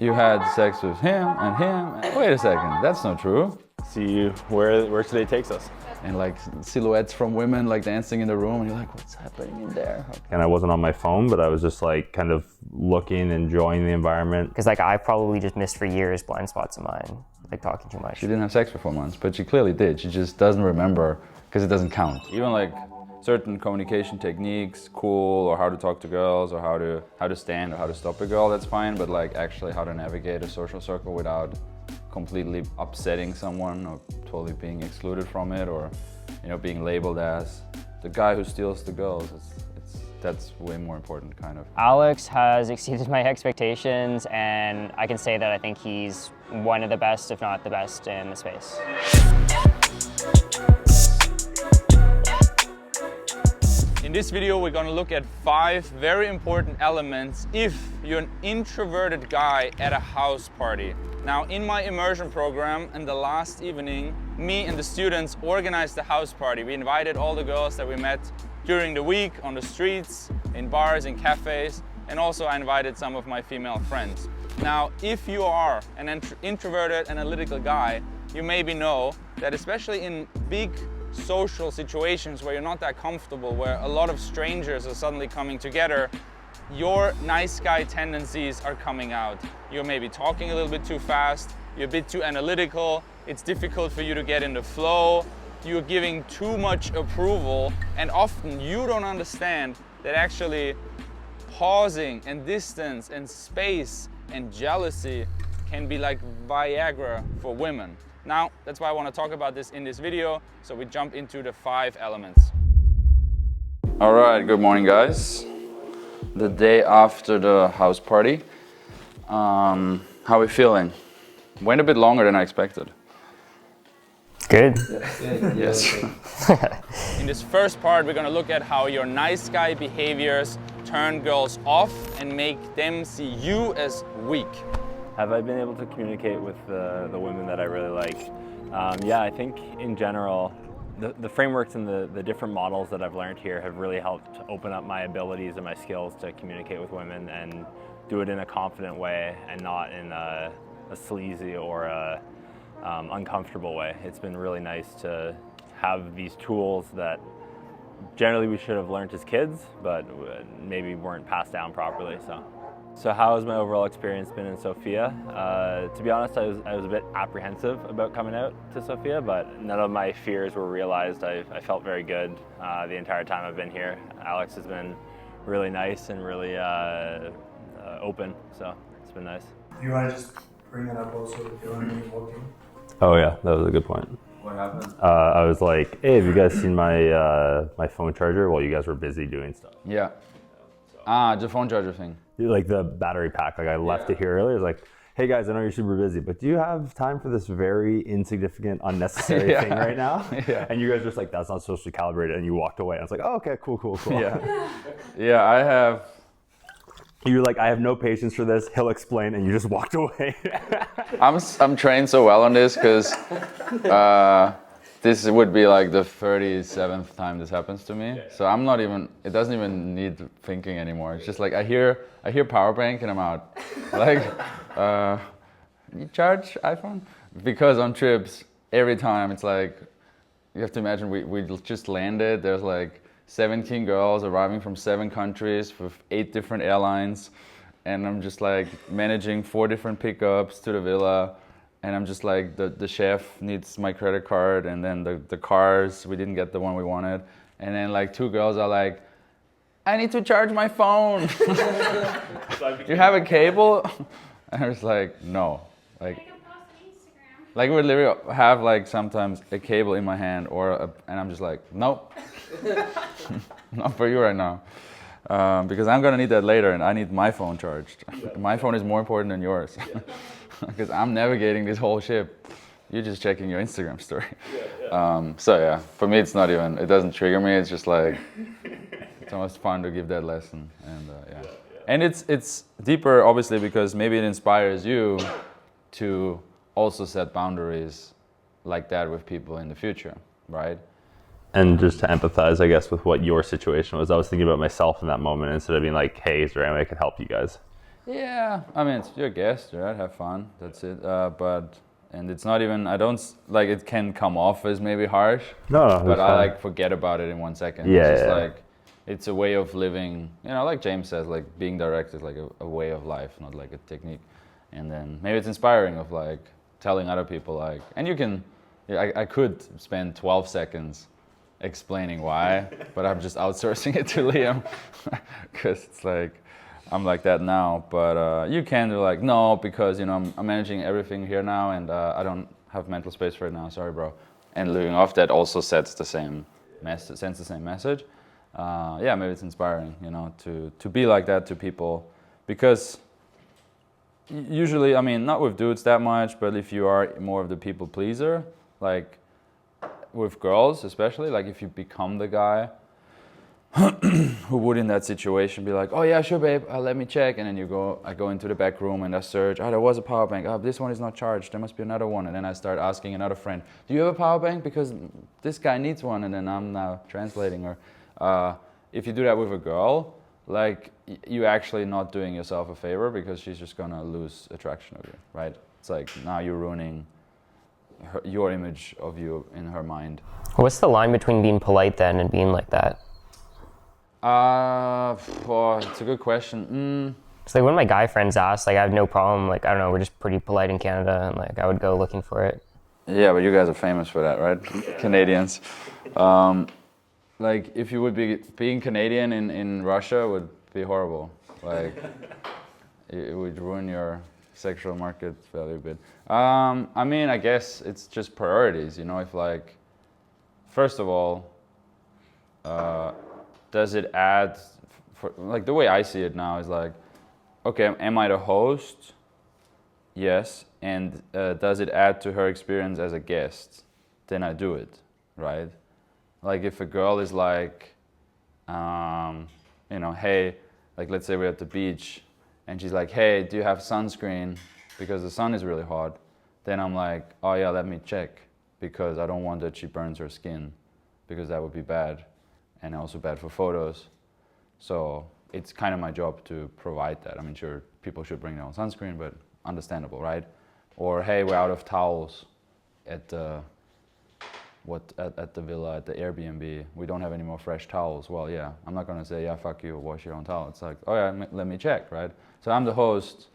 you had sex with him and him. And, wait a second, that's not true. See where today takes us. And like silhouettes from women like dancing in the room, and you're like, what's happening in there? And I wasn't on my phone, but I was just like kind of looking, enjoying the environment. Because like I probably just missed for years blind spots of mine, like talking too much. She didn't have sex for 4 months, but she clearly did. She just doesn't remember because it doesn't count. Even like certain communication techniques, cool, or how to talk to girls, or how to stand or how to stop a girl, that's fine. But like actually how to navigate a social circle without completely upsetting someone or totally being excluded from it, or being labeled as the guy who steals the girls, that's way more important, kind of. Alex has exceeded my expectations, and I can say that I think he's one of the best, if not the best, in the space. In this video, we're going to look at 5 very important elements if you're an introverted guy at a house party. Now, in my immersion program, in the last evening, me and the students organized the house party. We invited all the girls that we met during the week on the streets, in bars, in cafes, and also I invited some of my female friends. Now, if you are an introverted, analytical guy, you maybe know that especially in big social situations where you're not that comfortable, where a lot of strangers are suddenly coming together, your nice guy tendencies are coming out. You're maybe talking a little bit too fast, you're a bit too analytical, it's difficult for you to get in the flow, you're giving too much approval, and often you don't understand that actually pausing and distance and space and jealousy can be like Viagra for women. Now, that's why I want to talk about this in this video, so we jump into the 5 elements. All right, good morning, guys. The day after the house party. How are we feeling? Went a bit longer than I expected. Good. Yes. In this first part, we're going to look at how your nice guy behaviors turn girls off and make them see you as weak. Have I been able to communicate with the women that I really like? Yeah, I think in general, the frameworks and the different models that I've learned here have really helped open up my abilities and my skills to communicate with women and do it in a confident way and not in a sleazy or a uncomfortable way. It's been really nice to have these tools that generally we should have learned as kids, but maybe weren't passed down properly. So how has my overall experience been in Sofia? To be honest, I was a bit apprehensive about coming out to Sofia, but none of my fears were realized. I felt very good the entire time I've been here. Alex has been really nice and really open, so it's been nice. Do you want to just bring it up also if you want to be walking? Oh yeah, that was a good point. What happened? I was like, hey, have you guys seen my phone charger? Well, you guys were busy doing stuff. Yeah. The phone charger thing. Like the battery pack, like I left it here earlier. It's like, hey guys, I know you're super busy, but do you have time for this very insignificant, unnecessary thing right now? Yeah. And you guys are just like, that's not socially calibrated, and you walked away. I was like, oh, okay, cool. Yeah, I have. You're like, I have no patience for this. He'll explain, and you just walked away. I'm trained so well on this because this would be like the 37th time this happens to me. So I'm not even. It doesn't even need thinking anymore. It's just like I hear power bank and I'm out. Like, you charge iPhone? Because on trips every time it's like you have to imagine we just landed. There's like 17 girls arriving from 7 countries with 8 different airlines, and I'm just like managing 4 different pickups to the villa. And I'm just like, the chef needs my credit card, and then the cars, we didn't get the one we wanted. And then like 2 girls are like, I need to charge my phone. You have a cable? And I was like, no. Like we literally have like sometimes a cable in my hand and I'm just like, nope. Not for you right now. Because I'm gonna need that later and I need my phone charged. My phone is more important than yours. Because I'm navigating this whole ship. You're just checking your Instagram story. So yeah, for me it's not even, it doesn't trigger me. It's just like, it's almost fun to give that lesson. And yeah. And it's deeper obviously because maybe it inspires you to also set boundaries like that with people in the future, right? And just to empathize, I guess, with what your situation was, I was thinking about myself in that moment instead of being like, hey, is there any way I could help you guys? Yeah, I mean, it's your guest, right? Have fun. That's it. And it's not even. I don't like. It can come off as maybe harsh. No, but I like forget about it in 1 second. Yeah, it's just yeah. like it's a way of living. You know, like James says, like being direct is like a way of life, not like a technique. And then maybe it's inspiring of like telling other people like, and you can. Yeah, I could spend 12 seconds explaining why, but I'm just outsourcing it to Liam because it's like. I'm like that now, but you can do like, no, because, you know, I'm managing everything here now and I don't have mental space for it now, sorry, bro. And living off that also sends the same message. Yeah, maybe it's inspiring, you know, to be like that to people because usually, I mean, not with dudes that much, but if you are more of the people pleaser, like with girls especially, like if you become the guy who would in that situation be like, oh yeah, sure babe, let me check, and then I go into the back room and I search, oh there was a power bank, oh this one is not charged, there must be another one, and then I start asking another friend, do you have a power bank, because this guy needs one, and then I'm now translating her. If you do that with a girl, like you're actually not doing yourself a favor because she's just gonna lose attraction of you, right? It's like now you're ruining your image of you in her mind. What's the line between being polite then and being like that? It's a good question. It's like when my guy friends ask, like I have no problem, like I don't know, we're just pretty polite in Canada, and like I would go looking for it. Yeah, but you guys are famous for that, right? Canadians. Like if you would be being Canadian in Russia would be horrible. Like it would ruin your sexual market value a bit. I mean, I guess it's just priorities, you know, if like, first of all, does it add, like the way I see it now is like, okay, am I the host? Yes. And does it add to her experience as a guest? Then I do it, right? Like if a girl is like, you know, hey, like let's say we're at the beach and she's like, hey, do you have sunscreen? Because the sun is really hot. Then I'm like, oh yeah, let me check because I don't want that she burns her skin because that would be bad. And also bad for photos. So it's kind of my job to provide that. I mean, sure, people should bring their own sunscreen, but understandable, right? Or hey, we're out of towels at the villa, at the Airbnb. We don't have any more fresh towels. Well, yeah, I'm not gonna say, yeah, fuck you, wash your own towel. It's like, oh yeah, let me check, right? So I'm the host,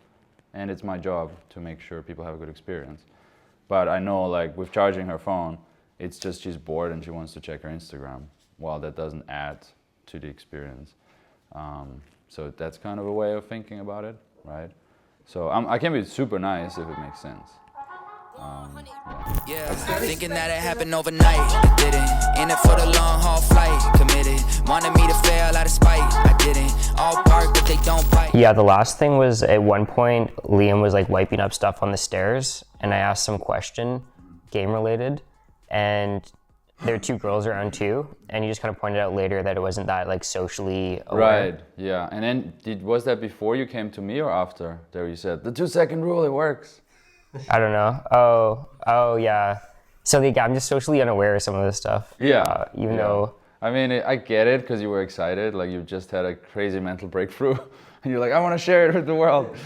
and it's my job to make sure people have a good experience. But I know, like, with charging her phone, it's just she's bored and she wants to check her Instagram. Well, that doesn't add to the experience. So that's kind of a way of thinking about it, right? So I can be super nice if it makes sense. Yeah, thinking that it happened overnight, it didn't. In it for the long haul flight, committed. Wanted me to fail out of spite, I didn't. All bark, but they don't bite. Yeah, the last thing was at one point, Liam was like wiping up stuff on the stairs, and I asked some question, game related, and there were two girls around too, and he just kind of pointed out later that it wasn't that like socially aware. Right, yeah. And then was that before you came to me or after? There you said, the 2-second rule, it works. I don't know. Oh yeah. So I'm just socially unaware of some of this stuff. Yeah. Even though. I mean, I get it because you were excited, like you just had a crazy mental breakthrough. And you're like, I want to share it with the world,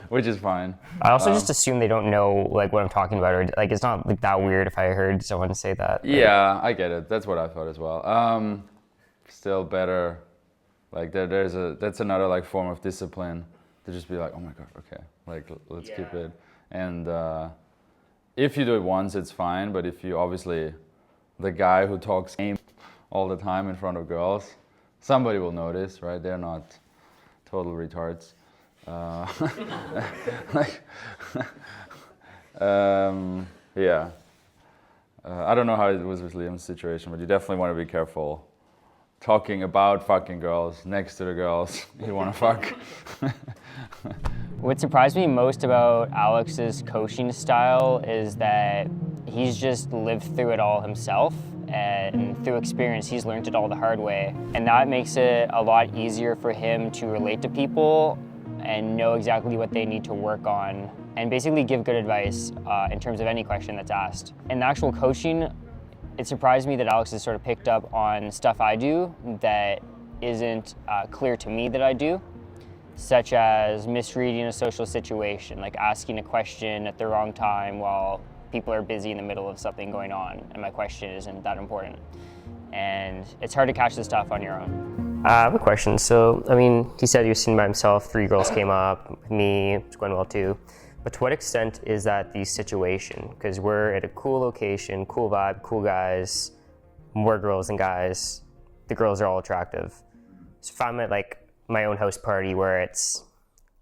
which is fine. I also just assume they don't know like what I'm talking about, or like it's not like that weird if I heard someone say that. Yeah, I get it. That's what I thought as well. Still better, like that's another like form of discipline to just be like, oh my god, okay, like let's keep it. And if you do it once, it's fine. But if you obviously the guy who talks game all the time in front of girls, somebody will notice, right? They're not total retards. Yeah. I don't know how it was with Liam's situation, but you definitely want to be careful talking about fucking girls next to the girls you want to fuck. What surprised me most about Alex's coaching style is that he's just lived through it all himself, and through experience he's learned it all the hard way, and that makes it a lot easier for him to relate to people and know exactly what they need to work on and basically give good advice in terms of any question that's asked. In the actual coaching, it surprised me that Alex has sort of picked up on stuff I do that isn't clear to me that I do. such as misreading a social situation, like asking a question at the wrong time while people are busy in the middle of something going on and my question isn't that important. And it's hard to catch this stuff on your own. I have a question. So, I mean, he said he was sitting by himself, 3 girls came up, with me, it's going well too. But to what extent is that the situation? Because we're at a cool location, cool vibe, cool guys, more girls than guys. The girls are all attractive. So if I'm at like my own house party where it's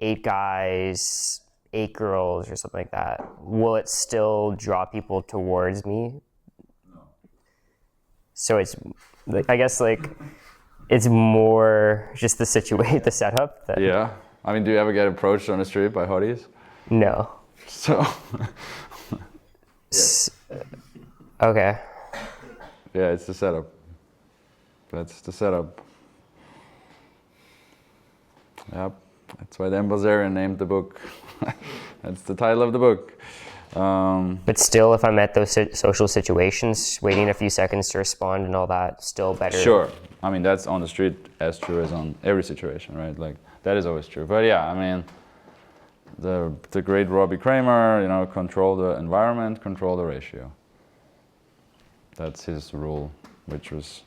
8 guys, 8 girls or something like that, will it still draw people towards me? No. So it's, like, I guess like, it's more just the situation, the setup. That, Yeah. I mean, do you ever get approached on the street by hotties? No. So. Okay. Yeah, it's the setup. That's the setup. Yep. That's why the Embazarian named the book. That's the title of the book. But still, if I'm at those social situations, waiting a few seconds to respond and all that, still better. Sure. I mean, that's on the street as true as on every situation, right? Like, that is always true. But yeah, I mean, the great Robbie Kramer, you know, control the environment, control the ratio. That's his rule, which was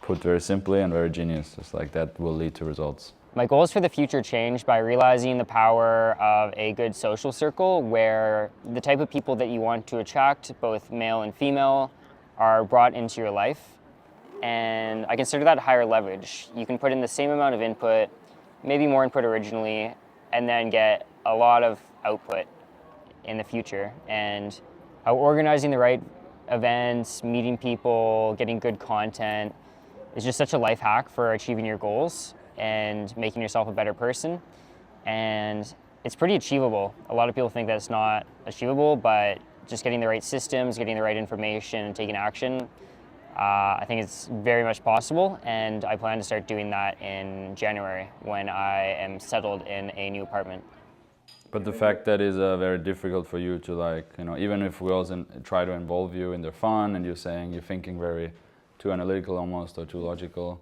put very simply and very genius. It's like that will lead to results. My goals for the future change by realizing the power of a good social circle where the type of people that you want to attract, both male and female, are brought into your life. And I consider that higher leverage. You can put in the same amount of input, maybe more input originally, and then get a lot of output in the future. And organizing the right events, meeting people, getting good content is just such a life hack for achieving your goals and making yourself a better person. And it's pretty achievable. A lot of people think that it's not achievable, but just getting the right systems, getting the right information, and taking action, I think it's very much possible. And I plan to start doing that in January when I am settled in a new apartment. But the fact that is very difficult for you to, like, you know, even if we also try to involve you in their fun and you're saying you're thinking very too analytical almost or too logical,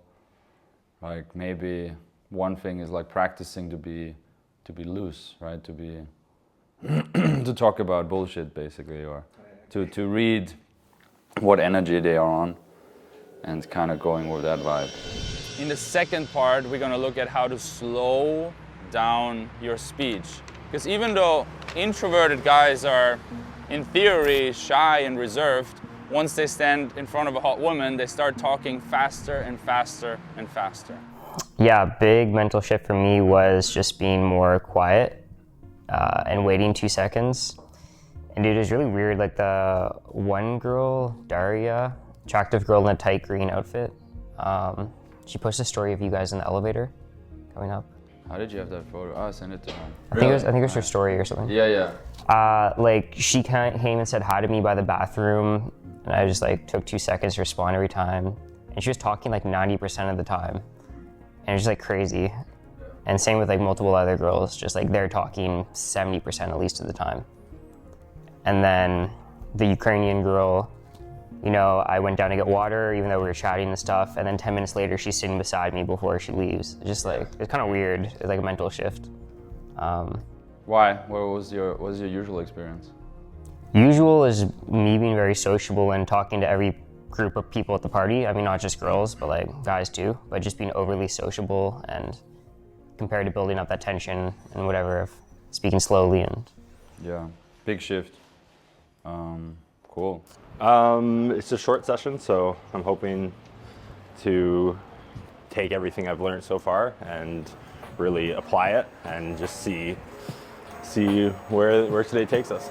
like maybe one thing is like practicing to be loose, right? To be to talk about bullshit basically, or to read what energy they are on and kind of going with that vibe. In the second part, we're gonna look at how to slow down your speech. Because even though introverted guys are, in theory, shy and reserved, once they stand in front of a hot woman, they start talking faster and faster and faster. Yeah, big mental shift for me was just being more quiet and waiting 2 seconds. And dude, it was really weird. Like the one girl, Daria, attractive girl in a tight green outfit, she posted a story of you guys in the elevator coming up. How did you have that photo? Oh, send it to her. I think it was her story or something. Yeah. Like she came and said hi to me by the bathroom, and I just like took 2 seconds to respond every time. And she was talking like 90% of the time, and it was just like crazy. And same with like multiple other girls, just like they're talking 70% at least of the time. And then the Ukrainian girl, you know, I went down to get water even though we were chatting and stuff, and then 10 minutes later she's sitting beside me before she leaves. It's just like, it's kind of weird. It's like a mental shift. Why? What was your usual experience? Usual is me being very sociable and talking to every group of people at the party. I mean, not just girls, but like guys too, but just being overly sociable and compared to building up that tension and whatever of speaking slowly and... Yeah, big shift. Cool. It's a short session, so I'm hoping to take everything I've learned so far and really apply it and just see where today takes us.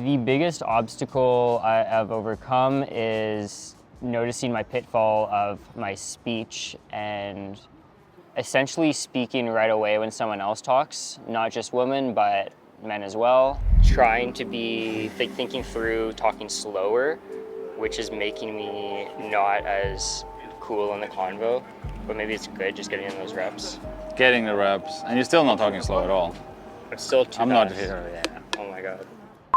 The biggest obstacle I've overcome is noticing my pitfall of my speech and essentially speaking right away when someone else talks, not just women, but men as well. Trying to be thinking through talking slower, which is making me not as cool in the convo, but maybe it's good just getting in those reps. getting the reps, and you're still not talking slow at all. It's still too I'm not fast. here. Yeah. Oh my god.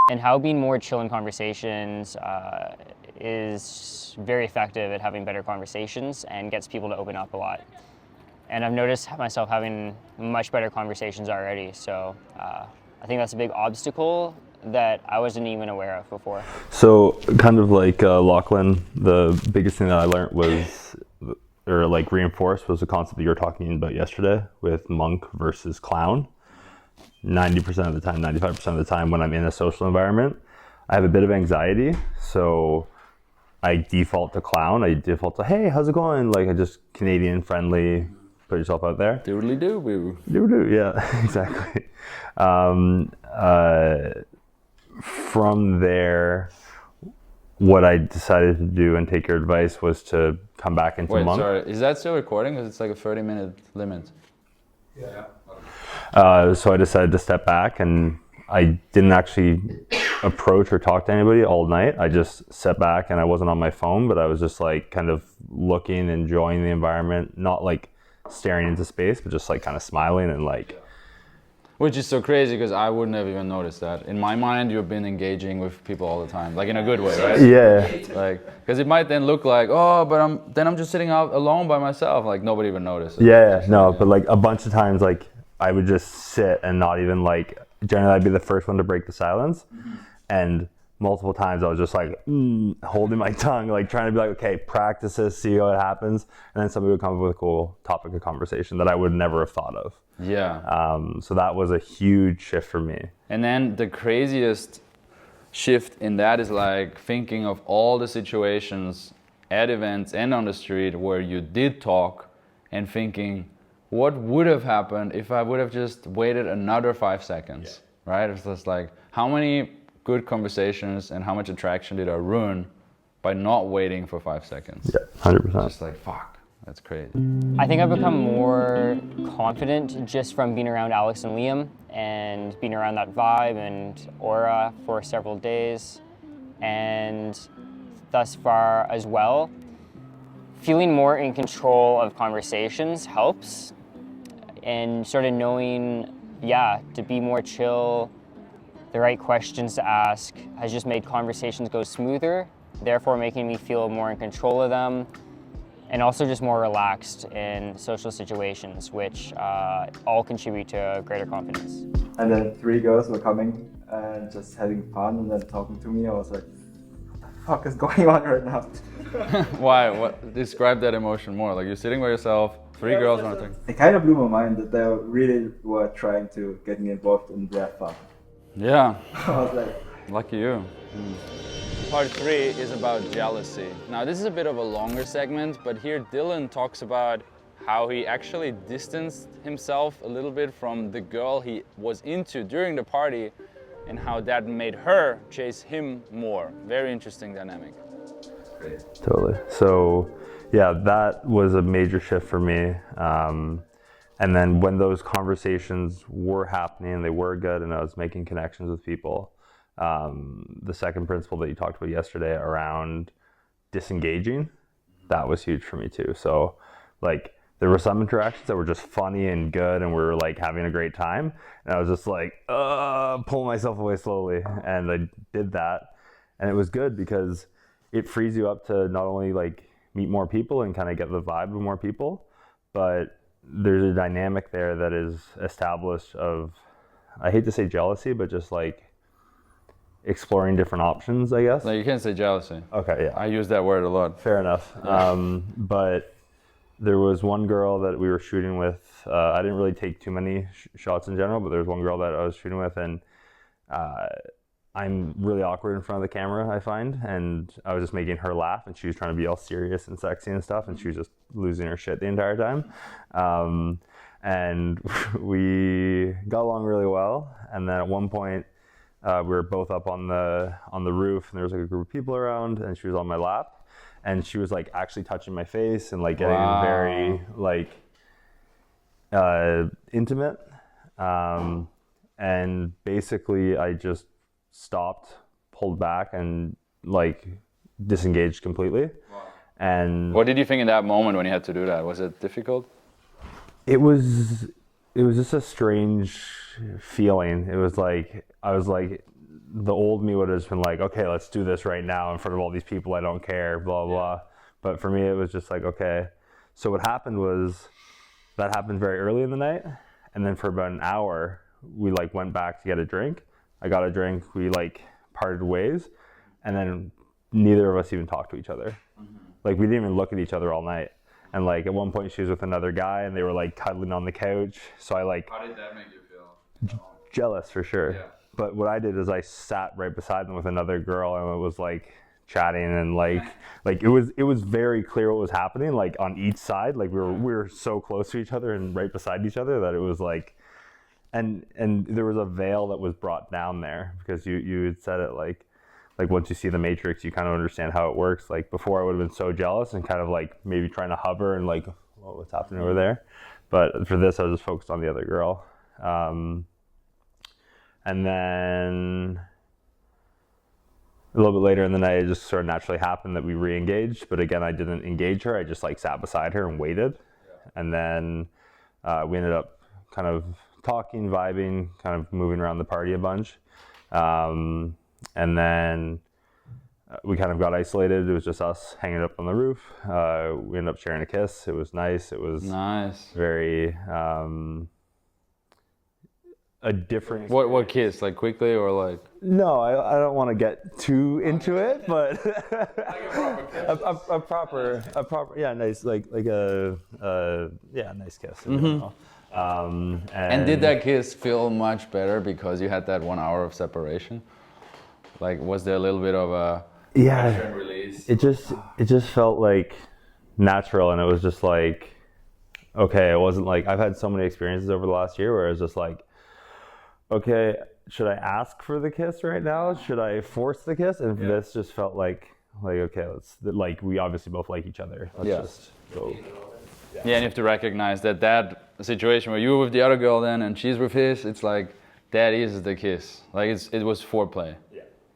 And how being more chill in conversations is very effective at having better conversations and gets people to open up a lot. And I've noticed myself having much better conversations already. So I think that's a big obstacle that I wasn't even aware of before. So kind of like Lachlan, the biggest thing that I learned was, or like reinforced, was the concept that you were talking about yesterday with monk versus clown. 90% of the time, 95% of the time when I'm in a social environment, I have a bit of anxiety. So I default to clown. I default to, hey, how's it going? Like, I just Canadian friendly, put yourself out there. Doodly doo boo. Doodly doo, yeah, exactly. From there, what I decided to do and take your advice was to come back into monk. Sorry, is that still recording? Because it's like a 30-minute limit. Yeah. So I decided to step back, and I didn't actually approach or talk to anybody all night. I just sat back, and I wasn't on my phone, but I was just like kind of looking, enjoying the environment, not like staring into space, but just like kind of smiling and like. Which is so crazy because I wouldn't have even noticed that. In my mind, you've been engaging with people all the time, like in a good way, right? Yeah. Like, because it might then look like, oh, but I'm just sitting out alone by myself. Like nobody even noticed. Yeah, no, but like a bunch of times, like I would just sit and not even like. Generally, I'd be the first one to break the silence, and multiple times I was just like holding my tongue, like trying to be like, okay, practice this, see how it happens, and then somebody would come up with a cool topic of conversation that I would never have thought of. Yeah. So that was a huge shift for me. And then the craziest shift in that is like thinking of all the situations at events and on the street where you did talk and thinking, what would have happened if I would have just waited another 5 seconds, right? It's just like, how many good conversations and how much attraction did I ruin by not waiting for 5 seconds? Yeah, 100%. Just like, fuck, that's crazy. I think I've become more confident just from being around Alex and Liam and being around that vibe and aura for several days. And thus far as well, feeling more in control of conversations helps. And sort of knowing, to be more chill, the right questions to ask has just made conversations go smoother, therefore making me feel more in control of them, and also just more relaxed in social situations, which all contribute to greater confidence. And then 3 girls were coming and just having fun and then talking to me. I was like, what the fuck is going on right now? Why? What? Describe that emotion more. Like you're sitting by yourself, 3 girls want to talk. It kind of blew my mind that they really were trying to get me involved in their fun. Yeah. I was like, Lucky you. Part 3 is about jealousy. Now this is a bit of a longer segment, but here Dylan talks about how he actually distanced himself a little bit from the girl he was into during the party and how that made her chase him more. Very interesting dynamic. Totally. So yeah, that was a major shift for me. And then when those conversations were happening, they were good, and I was making connections with people, the second principle that you talked about yesterday around disengaging, that was huge for me too. So like there were some interactions that were just funny and good and we were like having a great time, and I was just like pulling myself away slowly, and I did that, and it was good because it frees you up to not only like meet more people and kind of get the vibe of more people, but there's a dynamic there that is established of, I hate to say jealousy, but just like exploring different options, I guess. Like you can't say jealousy. Okay, yeah. I use that word a lot. Fair enough. But there was one girl that we were shooting with. I didn't really take too many shots in general, but there was one girl that I was shooting with, and I'm really awkward in front of the camera, I find, and I was just making her laugh, and she was trying to be all serious and sexy and stuff, and she was just losing her shit the entire time. And we got along really well, and then at one point we were both up on the roof, and there was like a group of people around, and she was on my lap, and she was like actually touching my face and like getting very like intimate, and basically I just stopped, pulled back, and like disengaged completely. And what did you think in that moment when you had to do that? Was it difficult? It was just a strange feeling. It was like, I was like, the old me would have just been like, okay, let's do this right now in front of all these people, I don't care, blah, blah. But for me, it was just like, okay. So what happened was, that happened very early in the night. And then for about an hour, we like went back to get a drink. I got a drink, we like parted ways. And then neither of us even talked to each other. Like we didn't even look at each other all night. And like at one point she was with another guy and they were like cuddling on the couch. So I like... How did that make you feel? Jealous for sure. Yeah. But what I did is I sat right beside them with another girl and it was like chatting and like it was very clear what was happening, like on each side. Like we were so close to each other and right beside each other that it was like, and there was a veil that was brought down there because you had said it like once you see the Matrix, you kind of understand how it works. Like before I would have been so jealous and kind of like maybe trying to hover and like, oh, what's happening over there? But for this, I was just focused on the other girl. And then a little bit later in the night, it just sort of naturally happened that we re-engaged. But again, I didn't engage her. I just like sat beside her and waited. Yeah. And then we ended up kind of talking, vibing, kind of moving around the party a bunch. And then we kind of got isolated. It was just us hanging up on the roof. We ended up sharing a kiss. It was nice. It was very... a different... What kiss? Like quickly or like... No, I don't want to get too into it, but a proper, yeah, nice, like a nice kiss. Mm-hmm. And did that kiss feel much better because you had that 1 hour of separation? Like, was there a little bit of a pressure and release? It just felt like natural, and it was just like, okay, it wasn't like, I've had so many experiences over the last year where it was just like, okay, should I ask for the kiss right now? Should I force the kiss? And this just felt like okay, let's, like, we obviously both like each other. Let's just go. Yeah, and you have to recognize that situation where you're with the other girl then and she's with his, it's like, that is the kiss. Like, it was foreplay,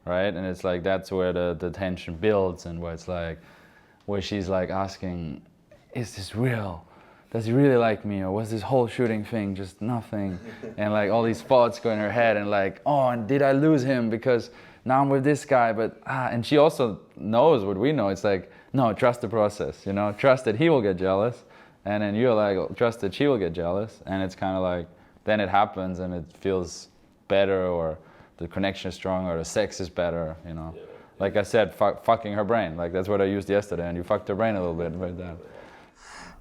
right? And it's like, that's where the tension builds and where it's like, where she's like asking, is this real? Does he really like me, or was this whole shooting thing just nothing? And like all these thoughts go in her head and like, oh, and did I lose him because now I'm with this guy, but and she also knows what we know. It's like, no, trust the process, you know, trust that he will get jealous, and then you're like, trust that she will get jealous, and it's kind of like, then it happens and it feels better, or the connection is stronger, or the sex is better, you know. Like I said, fucking her brain, like that's what I used yesterday, and you fucked her brain a little bit with that.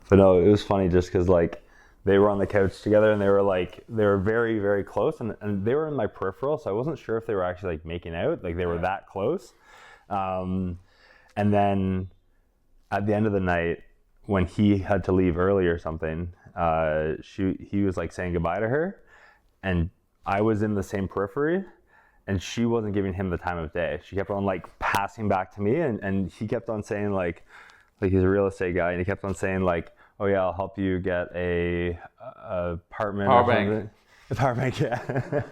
But no, it was funny just because like they were on the couch together and they were very, very close, and they were in my peripheral, so I wasn't sure if they were actually like making out, like they were that close. And then at the end of the night, when he had to leave early or something, he was like saying goodbye to her, and I was in the same periphery, and she wasn't giving him the time of day. She kept on like passing back to me, and he kept on saying like he's a real estate guy, and he kept on saying like, oh yeah, I'll help you get a apartment. Power bank. A power bank, yeah.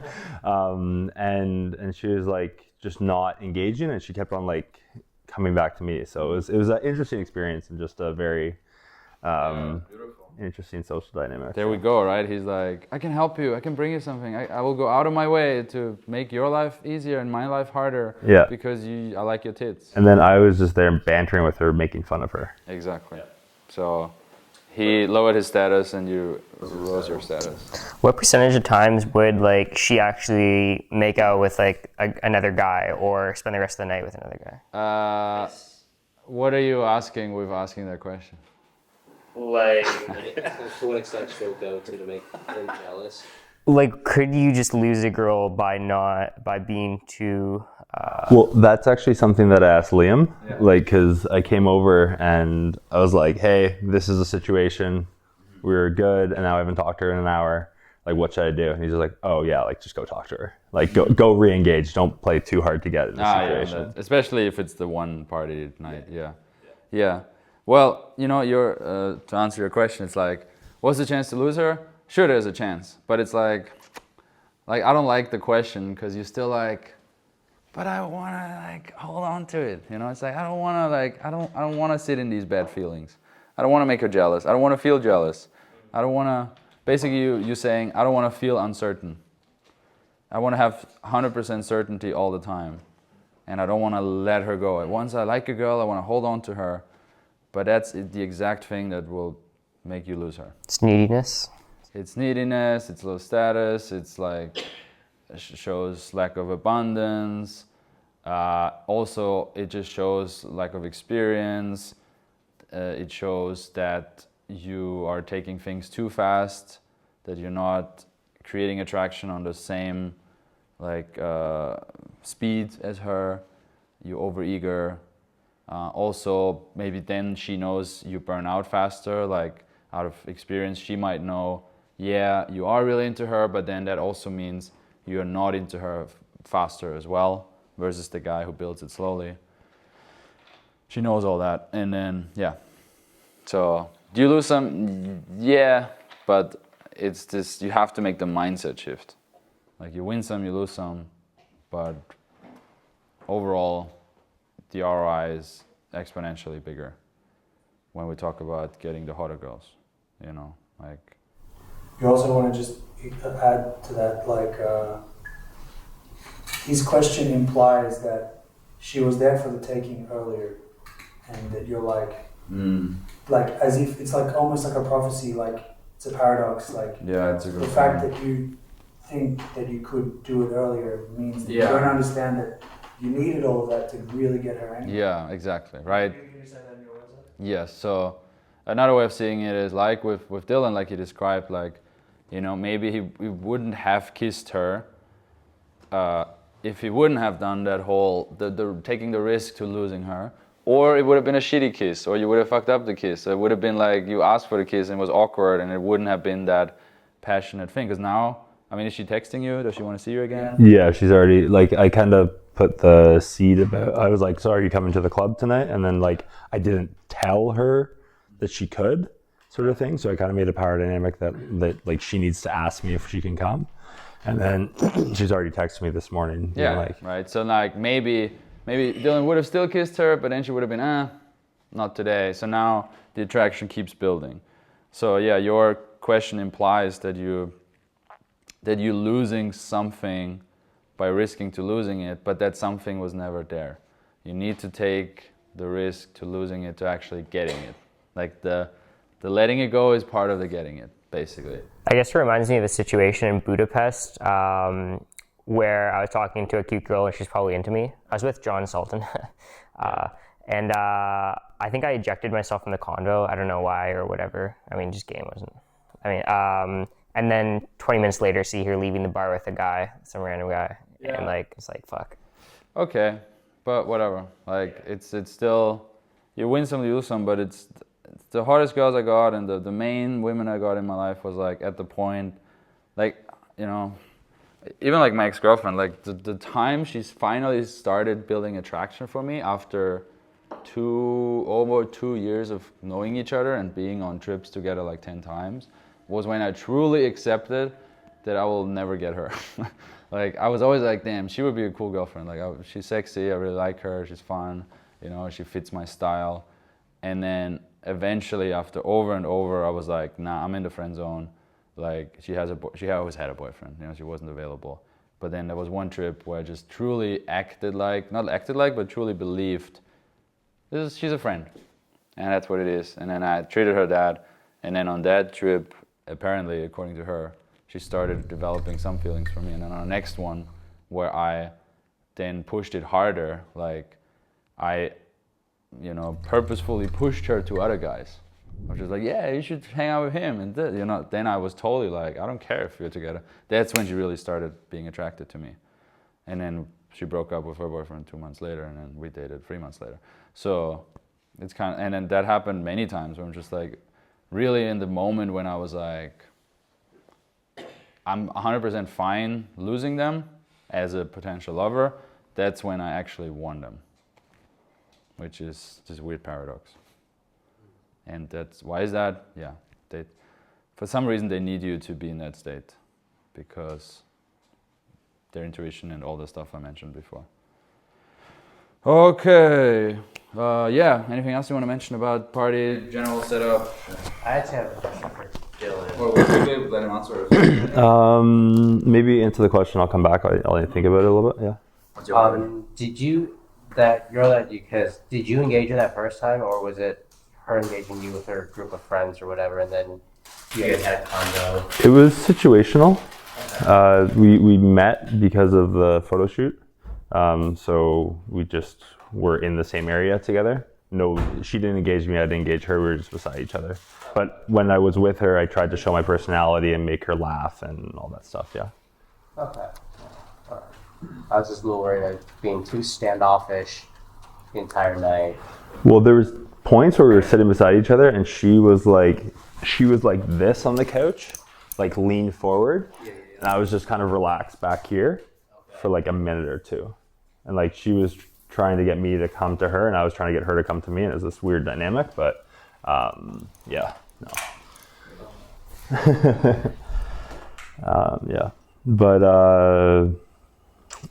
And she was like just not engaging, and she kept on like coming back to me. So it was an interesting experience and just a very interesting social dynamic. There we go, right? He's like, I can help you. I can bring you something. I will go out of my way to make your life easier and my life harder. Yeah. Because I like your tits. And then I was just there bantering with her, making fun of her. Exactly. Yeah. So he lowered his status and you rose your status. What percentage of times would like she actually make out with like another guy or spend the rest of the night with another guy? What are you asking with asking that question? Like, to what extent should it go to make them jealous? Like, could you just lose a girl by being too... Well, that's actually something that I asked Liam, like, because I came over and I was like, hey, this is a situation, we were good, and now I haven't talked to her in an hour, like, what should I do? And he's just like, oh yeah, like, just go talk to her. Like, go re-engage, don't play too hard to get in this situation. Yeah, especially if it's the one party night, yeah. Well, you know, to answer your question, it's like, what's the chance to lose her? Sure, there's a chance, but it's like I don't like the question because you're still like, but I want to like hold on to it, you know. It's like I don't want to sit in these bad feelings. I don't want to make her jealous. I don't want to feel jealous. I don't want to, basically you saying, I don't want to feel uncertain. I want to have 100% certainty all the time. And I don't want to let her go. Once I like a girl, I want to hold on to her. But that's the exact thing that will make you lose her. It's neediness. It's neediness, it's low status, it's like, shows lack of abundance. Also, it just shows lack of experience. It shows that you are taking things too fast, that you're not creating attraction on the same speed as her. You're overeager. Also, maybe then she knows you burn out faster. Like out of experience, she might know, yeah, you are really into her, but then that also means you're not into her faster as well, versus the guy who builds it slowly. She knows all that, and then, yeah. So, do you lose some? Yeah, but it's this, you have to make the mindset shift. Like you win some, you lose some, but overall, the ROI is exponentially bigger when we talk about getting the hotter girls, you know, like. You also want to just add to that, like, his question implies that she was there for the taking earlier, and that you're like as if it's like almost like a prophecy, like it's a paradox, like yeah, it's a good the fact that you think that you could do it earlier means that you don't understand that you needed all of that to really get her angry. Yeah, exactly, right? Can you say that on your website? Yes, so another way of seeing it is like with Dylan, like he described, like, you know, maybe he wouldn't have kissed her if he wouldn't have done that whole, the taking the risk to losing her, or it would have been a shitty kiss, or you would have fucked up the kiss. So it would have been like you asked for the kiss and it was awkward, and it wouldn't have been that passionate thing. Because now, I mean, is she texting you? Does she want to see you again? Yeah, she's already, like, I kind of put the seed about, I was like, so are you coming to the club tonight? And then, like, I didn't tell her that she could, sort of thing. So I kind of made a power dynamic that like, she needs to ask me if she can come. And then she's already texted me this morning. Yeah, you know, like, right. So, like, maybe Dylan would have still kissed her, but then she would have been, not today. So now the attraction keeps building. So yeah, your question implies that you're losing something by risking to losing it, but that something was never there. You need to take the risk to losing it to actually getting it. Like the letting it go is part of the getting it, basically. I guess it reminds me of a situation in Budapest where I was talking to a cute girl and she's probably into me. I was with John Sultan. And I think I ejected myself from the convo. I don't know why or whatever. I mean, just game wasn't. And then 20 minutes later, see her leaving the bar with a guy, some random guy. Yeah. And like, it's like, fuck. Okay, but whatever. Like, it's still, you win some, you lose some, but it's the hardest girls I got, and the main women I got in my life was like at the point, like, you know, even like my ex-girlfriend, like the time she's finally started building attraction for me after over 2 years of knowing each other and being on trips together like 10 times, was when I truly accepted that I will never get her. Like, I was always like, damn, she would be a cool girlfriend. Like, she's sexy, I really like her, she's fun, you know, she fits my style. And then eventually, after over and over, I was like, nah, I'm in the friend zone. Like, she always had a boyfriend, you know, she wasn't available. But then there was one trip where I just truly but truly believed, she's a friend. And that's what it is. And then I treated her that. And then on that trip, apparently, according to her, she started developing some feelings for me. And then on the next one, where I then pushed it harder, like I, you know, purposefully pushed her to other guys. I was just like, yeah, you should hang out with him. And you know, then I was totally like, I don't care if you're together. That's when she really started being attracted to me. And then she broke up with her boyfriend 2 months later, and then we dated 3 months later. So it's kind of, and then that happened many times where I'm just like, really in the moment when I was like, I'm 100% fine losing them as a potential lover, that's when I actually won them, which is just a weird paradox. And that's, why is that? Yeah, for some reason they need you to be in that state because their intuition and all the stuff I mentioned before. Okay, yeah, anything else you want to mention about party, general setup? I actually have a question first. chilling. Well, let him answer. Maybe into the question, I'll come back. I'll think about it a little bit. Yeah. Did you that girl that you kissed? Did you engage her that first time, or was it her engaging you with her group of friends or whatever, and then you guys had a condo? It was situational. We met because of the photo shoot. So we just were in the same area together. No, she didn't engage me, I didn't engage her, we were just beside each other. But when I was with her, I tried to show my personality and make her laugh and all that stuff, yeah. Okay. All right. I was just a little worried of being too standoffish the entire night. Well, there was points where we were sitting beside each other and she was like this on the couch, like leaned forward. And I was just kind of relaxed back here for like a minute or two. And like she was trying to get me to come to her and I was trying to get her to come to me, and it was this weird dynamic, but yeah, no. Yeah, but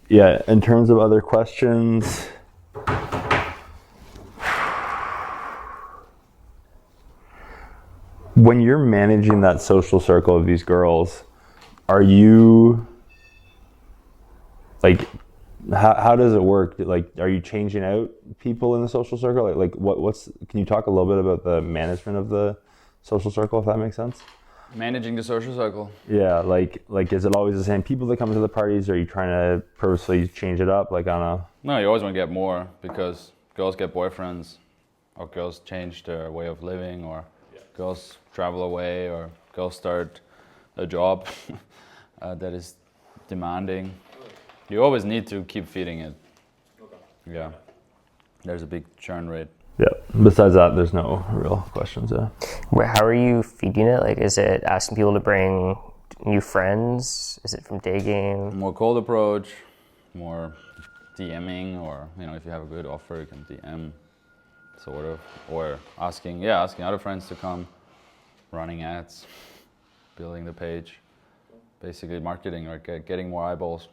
yeah, in terms of other questions, when you're managing that social circle of these girls, are you like, how does it work? Like, are you changing out people in the social circle? Like what's, can you talk a little bit about the management of the social circle, if that makes sense? Managing the social circle. Yeah, like is it always the same people that come to the parties? Or are you trying to purposely change it up? Like, I don't know. No, you always want to get more, because girls get boyfriends, or girls change their way of living, or girls travel away, or girls start a job that is demanding. You always need to keep feeding it. Yeah. There's a big churn rate. Yeah. Besides that, there's no real questions. Yeah. How are you feeding it? Like, is it asking people to bring new friends? Is it from day game? More cold approach, more DMing, or if you have a good offer, you can DM, sort of, or asking other friends to come, running ads, building the page, basically marketing, or getting more eyeballs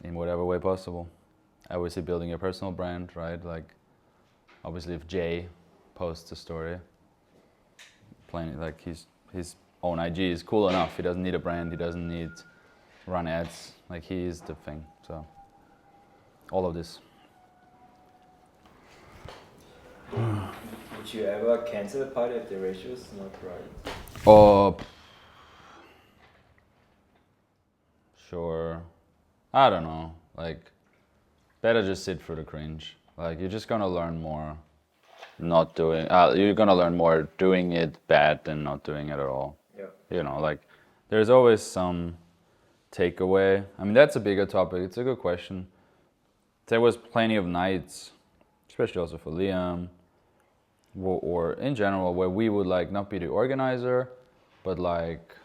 in whatever way possible. Obviously building your personal brand, right? Like, obviously if Jay posts a story, plain like his own IG is cool enough. He doesn't need a brand, he doesn't need run ads. Like, he is the thing. So all of this. Would you ever cancel a party if the ratio is not right? Oh, sure. I don't know. Like, better just sit through the cringe. Like, you're just gonna learn more not doing. You're gonna learn more doing it bad than not doing it at all. Yeah. Like, there's always some takeaway. I mean, that's a bigger topic. It's a good question. There was plenty of nights, especially also for Liam, or in general, where we would like not be the organizer, but like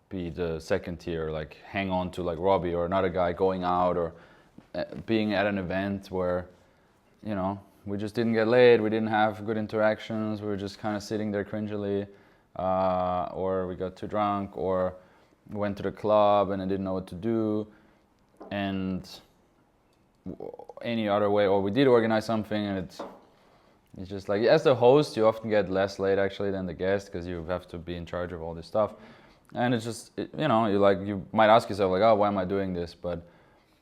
be the second tier, like hang on to like Robbie or another guy going out, or being at an event where, we just didn't get laid, we didn't have good interactions, we were just kind of sitting there cringily, or we got too drunk, or went to the club and I didn't know what to do, and any other way, or we did organize something and it's just like, as the host, you often get less late actually than the guest, because you have to be in charge of all this stuff. And it's just, you might ask yourself like, oh, why am I doing this? But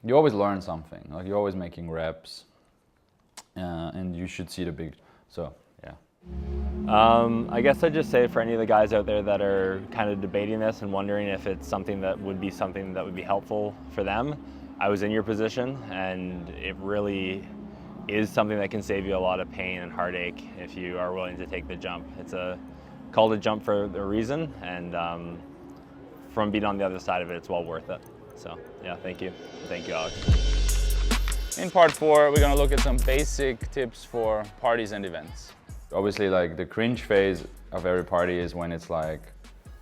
you always learn something. Like, you're always making reps, and you should see the big. So yeah. I guess I'd just say for any of the guys out there that are kind of debating this and wondering if it's something that would be helpful for them, I was in your position, and it really is something that can save you a lot of pain and heartache if you are willing to take the jump. It's called a jump for a reason, and from being on the other side of it, it's well worth it. So yeah, thank you. Thank you, Alex. In part 4, we're gonna look at some basic tips for parties and events. Obviously, like, the cringe phase of every party is when it's like,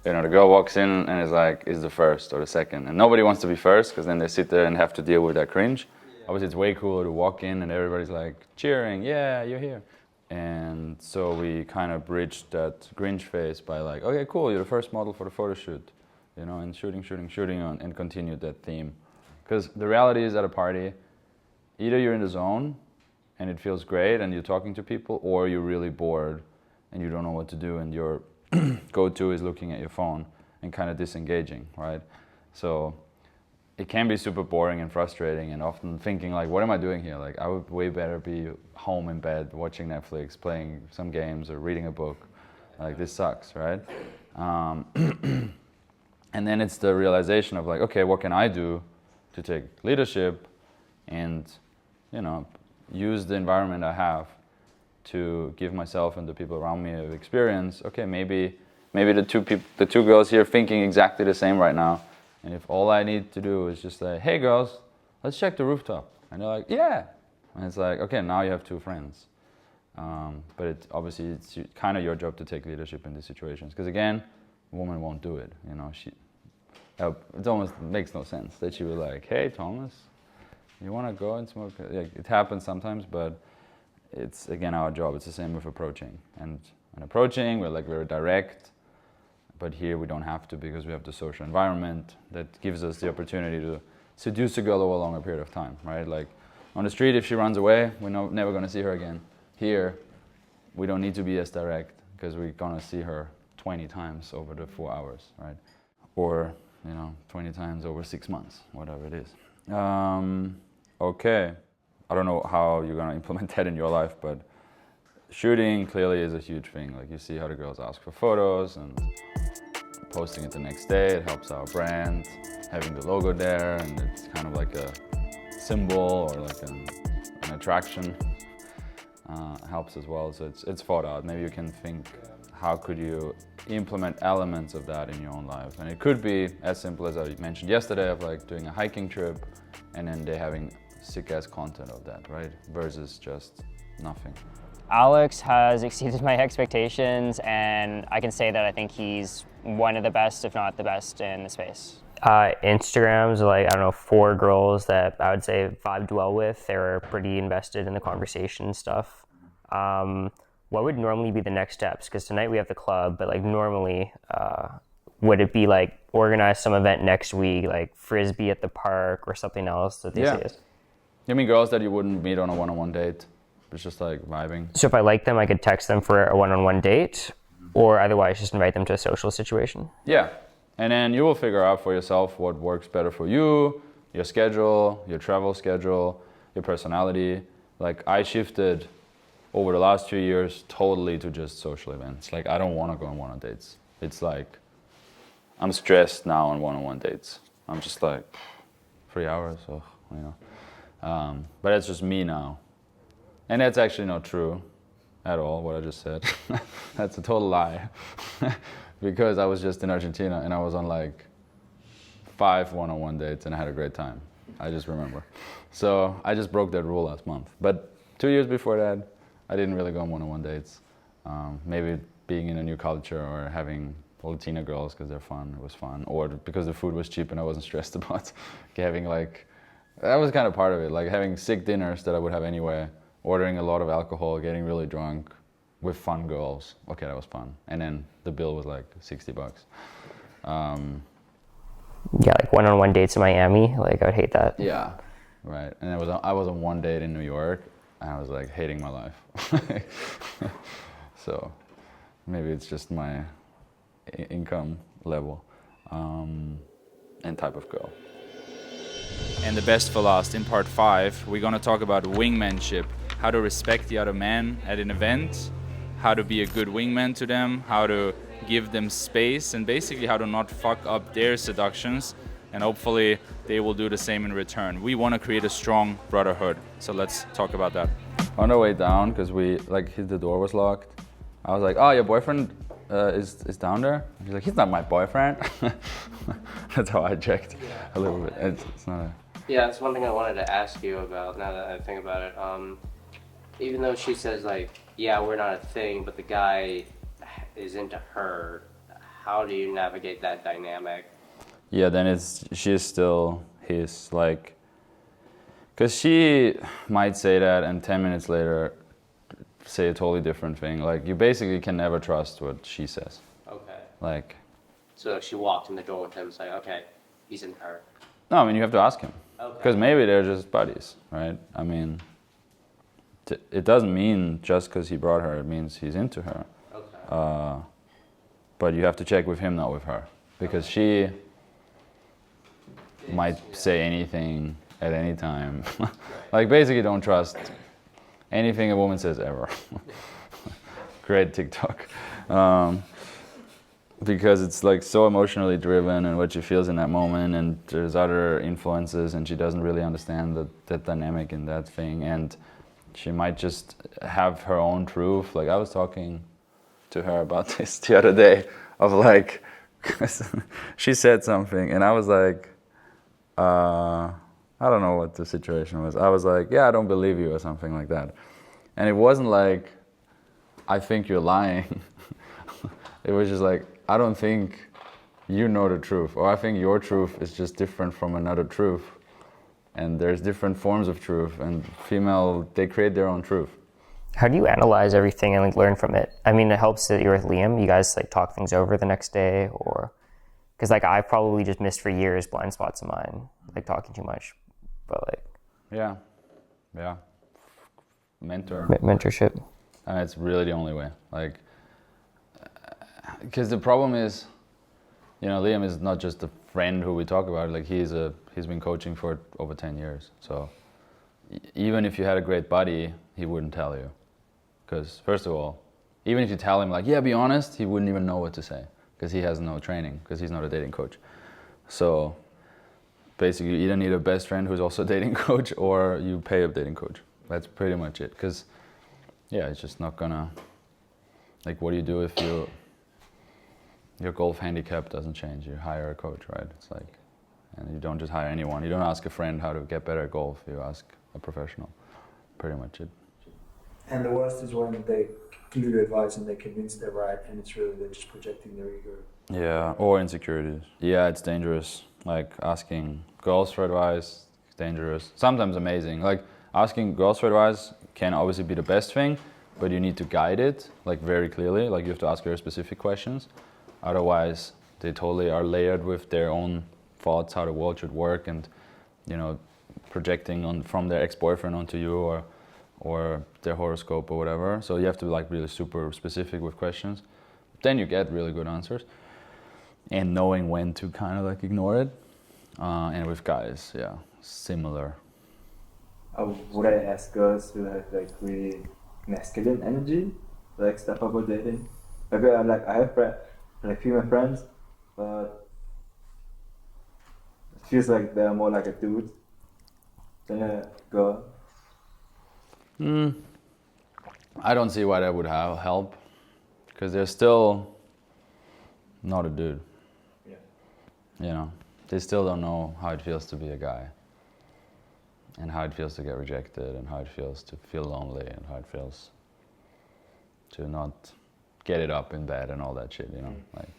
the girl walks in and is like, is the first or the second, and nobody wants to be first, because then they sit there and have to deal with that cringe. Obviously, it's way cooler to walk in and everybody's like cheering, yeah, you're here. And so we kind of bridged that cringe phase by like, okay, cool, you're the first model for the photo shoot, and shooting on, and continued that theme. Because the reality is, at a party, either you're in the zone and it feels great and you're talking to people, or you're really bored and you don't know what to do and you're go-to is looking at your phone and kind of disengaging, right? So it can be super boring and frustrating, and often thinking like, what am I doing here? Like, I would way better be home in bed watching Netflix, playing some games or reading a book. Like, this sucks, right? And then it's the realization of like, okay, what can I do to take leadership and, you know, use the environment I have to give myself and the people around me an experience. Okay, maybe the two girls here thinking exactly the same right now. And if all I need to do is just say, hey girls, let's check the rooftop. And they're like, yeah. And it's like, okay, now you have two friends. But obviously it's kind of your job to take leadership in these situations. Because again, a woman won't do it. You know, it almost makes no sense that she was like, hey Thomas, you want to go and smoke? Like, it happens sometimes, but it's again our job. It's the same with approaching. And approaching, we're very direct. But here we don't have to, because we have the social environment that gives us the opportunity to seduce a girl over a longer period of time, right? Like on the street, if she runs away, we're never going to see her again. Here, we don't need to be as direct, because we're going to see her 20 times over the 4 hours, right? Or, 20 times over 6 months, whatever it is. Okay, I don't know how you're going to implement that in your life, but shooting clearly is a huge thing. Like, you see how the girls ask for photos and posting it the next day. It helps our brand, having the logo there, and it's kind of like a symbol or like an attraction. Helps as well, so it's thought out. Maybe you can think, how could you implement elements of that in your own life? And it could be as simple as I mentioned yesterday, of like doing a hiking trip and then they having sick ass content of that, right? Versus just nothing. Alex has exceeded my expectations, and I can say that I think he's one of the best, if not the best, in the space. Instagram's like, I don't know, 4 girls that I would say vibe well with. They were pretty invested in the conversation stuff. What would normally be the next steps? Because tonight we have the club, but like normally, would it be like organize some event next week, like Frisbee at the park or something else that they say is? You mean girls that you wouldn't meet on a one-on-one date? It's just like vibing. So if I like them, I could text them for a one-on-one date, or otherwise just invite them to a social situation? Yeah, and then you will figure out for yourself what works better for you, your schedule, your travel schedule, your personality. Like, I shifted over the last 2 years totally to just social events. Like, I don't want to go on one-on-one dates. It's like, I'm stressed now on one-on-one dates. I'm just like, 3 hours, but it's just me now. And that's actually not true at all, what I just said. That's a total lie. Because I was just in Argentina and I was on like 5 one-on-one dates and I had a great time. I just remember. So I just broke that rule last month. But 2 years before that, I didn't really go on one-on-one dates. Maybe being in a new culture or having Latina girls because they're fun, it was fun. Or because the food was cheap and I wasn't stressed about having that was kind of part of it. Like having sick dinners that I would have anyway. Ordering a lot of alcohol, getting really drunk with fun girls. Okay, that was fun. And then the bill was like $60. Yeah, like one-on-one dates in Miami. Like, I would hate that. Yeah, right. And I was on one date in New York, and I was like hating my life. So maybe it's just my income level and type of girl. And the best for last, in part 5, we're gonna talk about wingmanship. How to respect the other man at an event, how to be a good wingman to them, how to give them space, and basically how to not fuck up their seductions, and hopefully they will do the same in return. We want to create a strong brotherhood, so let's talk about that. On our way down, because the door was locked, I was like, oh, your boyfriend is down there? He's like, he's not my boyfriend. That's how I checked a little bit. It's not a... Yeah, that's one thing I wanted to ask you about now that I think about it. Even though she says like, yeah, we're not a thing, but the guy is into her, how do you navigate that dynamic? Yeah, then she's still his, like, because she might say that and 10 minutes later say a totally different thing. Like, you basically can never trust what she says. Okay. Like. So if she walked in the door with him, it's like, okay, he's into her. No, I mean, you have to ask him. Okay. Because maybe they're just buddies, right? I mean, it doesn't mean just because he brought her, it means he's into her. Okay. but you have to check with him, not with her, because she might say anything at any time. Like basically don't trust anything a woman says ever. Great TikTok. Because it's like so emotionally driven and what she feels in that moment, and there's other influences and she doesn't really understand the dynamic in that thing, and she might just have her own truth. Like I was talking to her about this the other day of like, she said something and I was like, I don't know what the situation was. I was like, yeah, I don't believe you or something like that. And it wasn't like, I think you're lying. It was just like, I don't think you know the truth, or I think your truth is just different from another truth. And there's different forms of truth, and female, they create their own truth. How do you analyze everything and like learn from it? I mean, it helps that you're with Liam. You guys like talk things over the next day, or because like I probably just missed for years blind spots of mine, like talking too much. But like, yeah, mentorship. And it's really the only way. Like, because the problem is, you know, Liam is not just a friend who we talk about. Like he's been coaching for over 10 years. So even if you had a great buddy, he wouldn't tell you. Because first of all, even if you tell him like, yeah, be honest, he wouldn't even know what to say because he has no training, because he's not a dating coach. So basically you either need a best friend who's also a dating coach, or you pay a dating coach. That's pretty much it. Because yeah, it's just not gonna, like, what do you do if your golf handicap doesn't change? You hire a coach, right? It's like, and you don't just hire anyone. You don't ask a friend how to get better at golf. You ask a professional. Pretty much it. And the worst is when they give you advice and they convince they're right, and it's really they're just projecting their ego. Yeah, or insecurities. Yeah, it's dangerous. Like asking girls for advice, dangerous. Sometimes amazing. Like asking girls for advice can obviously be the best thing, but you need to guide it like very clearly. Like you have to ask very specific questions. Otherwise, they totally are layered with their own thoughts how the world should work, and you know, projecting on from their ex-boyfriend onto you, or their horoscope or whatever. So you have to be like really super specific with questions. Then you get really good answers, and knowing when to kind of like ignore it. And with guys, yeah, similar. Would I ask girls who have like really masculine energy, like stuff about dating? Like I have like female friends, but it feels like they're more like a dude than a girl. I don't see why that would help, because they're still not a dude. Yeah. You know, they still don't know how it feels to be a guy, and how it feels to get rejected, and how it feels to feel lonely, and how it feels to not get it up in bed and all that shit, you know, like.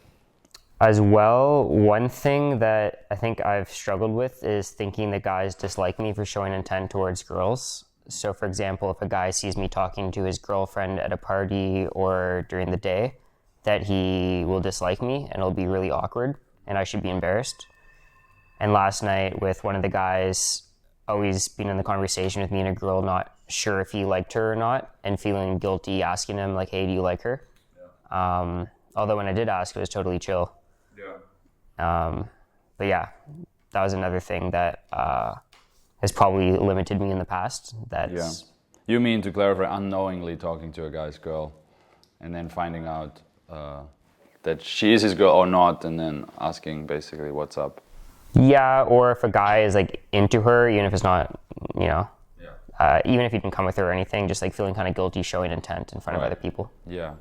As well, one thing that I think I've struggled with is thinking that guys dislike me for showing intent towards girls. So for example, if a guy sees me talking to his girlfriend at a party or during the day, that he will dislike me and it'll be really awkward and I should be embarrassed. And last night with one of the guys always being in the conversation with me and a girl not sure if he liked her or not, and feeling guilty asking him like, hey, do you like her? Yeah. Although when I did ask, it was totally chill. Yeah. But yeah, that was another thing that has probably limited me in the past. Yeah. You mean, to clarify, unknowingly talking to a guy's girl and then finding out that she is his girl or not, and then asking basically what's up. Yeah, or if a guy is like into her, even if it's not, you know, even if he didn't come with her or anything, just like feeling kind of guilty showing intent in front of other people. Yeah,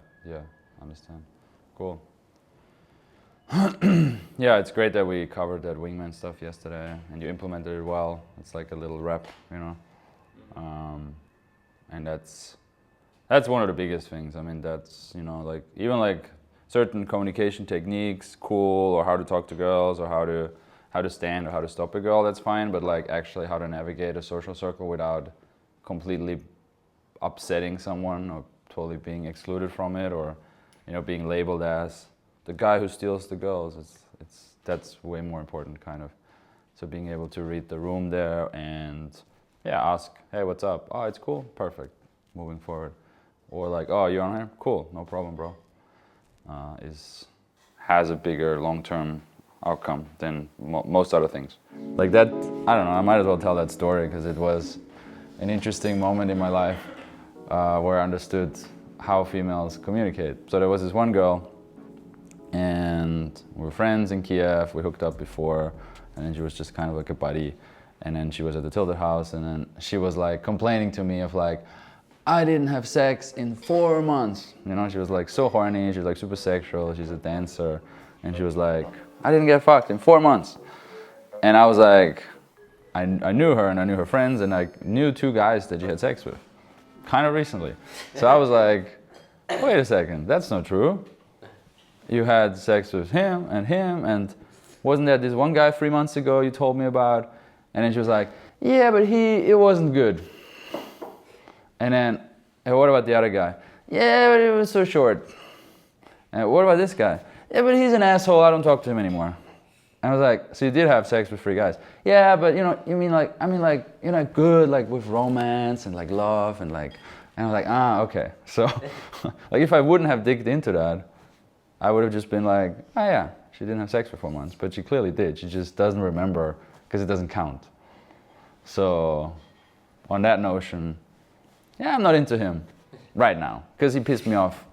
understand. Cool. Yeah, it's great that we covered that wingman stuff yesterday and you implemented it well. It's like a little rep, you know. And that's one of the biggest things. I mean, that's, you know, like even like certain communication techniques, cool, or how to talk to girls, or how to stand or how to stop a girl, that's fine, but like actually how to navigate a social circle without completely upsetting someone or totally being excluded from it, or, you know, being labeled as the guy who steals the girls, that's way more important, kind of. So being able to read the room there and ask, hey, what's up? Oh, it's cool, perfect, moving forward. Or like, oh, you're on here? Cool, no problem, bro. has a bigger long-term outcome than most other things. Like that, I don't know, I might as well tell that story because it was an interesting moment in my life where I understood how females communicate. So there was this one girl, and we were friends in Kiev, we hooked up before, and then she was just kind of like a buddy. And then she was at the Tilted house, and then she was like complaining to me of like, I didn't have sex in 4 months. You know, she was like so horny, she was like super sexual, she's a dancer. And she was like, I didn't get fucked in 4 months. And I was like, I knew her and I knew her friends, and I knew 2 guys that she had sex with, kind of recently. So I was like, wait a second, that's not true. You had sex with him, and wasn't there this one guy 3 months ago you told me about? And then she was like, yeah, but it wasn't good. And then, hey, what about the other guy? Yeah, but it was so short. And what about this guy? Yeah, but he's an asshole, I don't talk to him anymore. And I was like, so you did have sex with 3 guys? Yeah, but you know, you mean like, I mean like, you're not good like with romance and like love and like, and I was like, okay. So, like if I wouldn't have digged into that, I would have just been like, oh yeah, she didn't have sex for 4 months, but she clearly did. She just doesn't remember because it doesn't count. So, on that notion, yeah, I'm not into him right now because he pissed me off.